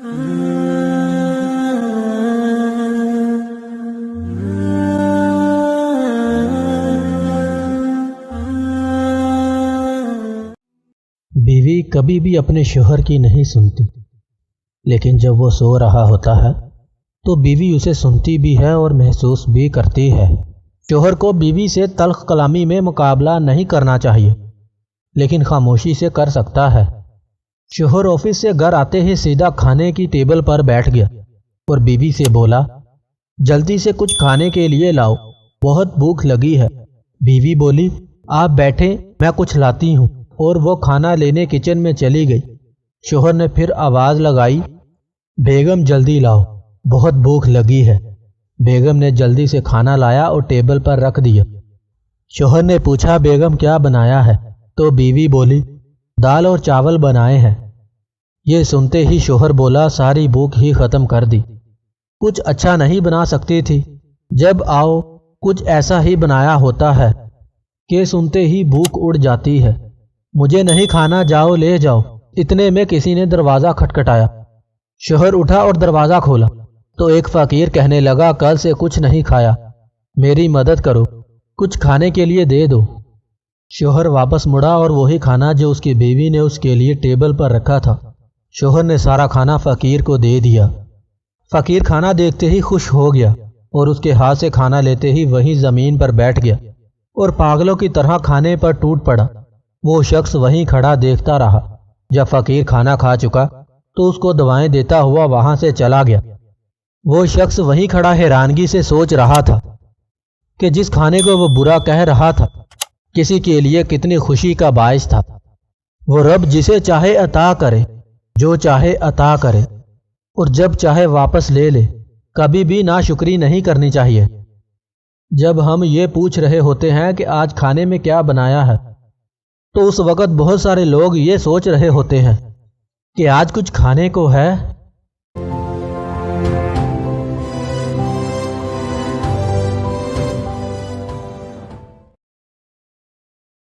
بیوی کبھی بھی اپنے شوہر کی نہیں سنتی، لیکن جب وہ سو رہا ہوتا ہے تو بیوی اسے سنتی بھی ہے اور محسوس بھی کرتی ہے۔ شوہر کو بیوی سے تلخ کلامی میں مقابلہ نہیں کرنا چاہیے، لیکن خاموشی سے کر سکتا ہے۔ شوہر آفس سے گھر آتے ہی سیدھا کھانے کی ٹیبل پر بیٹھ گیا اور بیوی سے بولا، جلدی سے کچھ کھانے کے لیے لاؤ، بہت بھوک لگی ہے۔ بیوی بولی، آپ بیٹھیں، میں کچھ لاتی ہوں، اور وہ کھانا لینے کچن میں چلی گئی۔ شوہر نے پھر آواز لگائی، بیگم جلدی لاؤ، بہت بھوک لگی ہے۔ بیگم نے جلدی سے کھانا لایا اور ٹیبل پر رکھ دیا۔ شوہر نے پوچھا، بیگم کیا بنایا ہے؟ تو بیوی بولی، دال اور چاول بنائے ہیں۔ یہ سنتے ہی شوہر بولا، ساری بھوک ہی ختم کر دی، کچھ اچھا نہیں بنا سکتی تھی؟ جب آؤ کچھ ایسا ہی بنایا ہوتا ہے کہ سنتے ہی بھوک اڑ جاتی ہے۔ مجھے نہیں کھانا، جاؤ لے جاؤ۔ اتنے میں کسی نے دروازہ کھٹکھٹایا۔ شوہر اٹھا اور دروازہ کھولا تو ایک فقیر کہنے لگا، کل سے کچھ نہیں کھایا، میری مدد کرو، کچھ کھانے کے لیے دے دو۔ شوہر واپس مڑا اور وہی کھانا جو اس کی بیوی نے اس کے لیے ٹیبل پر رکھا تھا، شوہر نے سارا کھانا فقیر کو دے دیا۔ فقیر کھانا دیکھتے ہی خوش ہو گیا اور اس کے ہاتھ سے کھانا لیتے ہی وہیں زمین پر بیٹھ گیا اور پاگلوں کی طرح کھانے پر ٹوٹ پڑا۔ وہ شخص وہیں کھڑا دیکھتا رہا۔ جب فقیر کھانا کھا چکا تو اس کو دعائیں دیتا ہوا وہاں سے چلا گیا۔ وہ شخص وہیں کھڑا حیرانگی سے سوچ رہا تھا کہ جس کھانے کو وہ برا کہہ رہا تھا کسی کے لیے کتنی خوشی کا باعث تھا۔ وہ رب جسے چاہے عطا کرے، جو چاہے عطا کرے، اور جب چاہے واپس لے لے، کبھی بھی ناشکری نہیں کرنی چاہیے۔ جب ہم یہ پوچھ رہے ہوتے ہیں کہ آج کھانے میں کیا بنایا ہے، تو اس وقت بہت سارے لوگ یہ سوچ رہے ہوتے ہیں کہ آج کچھ کھانے کو ہے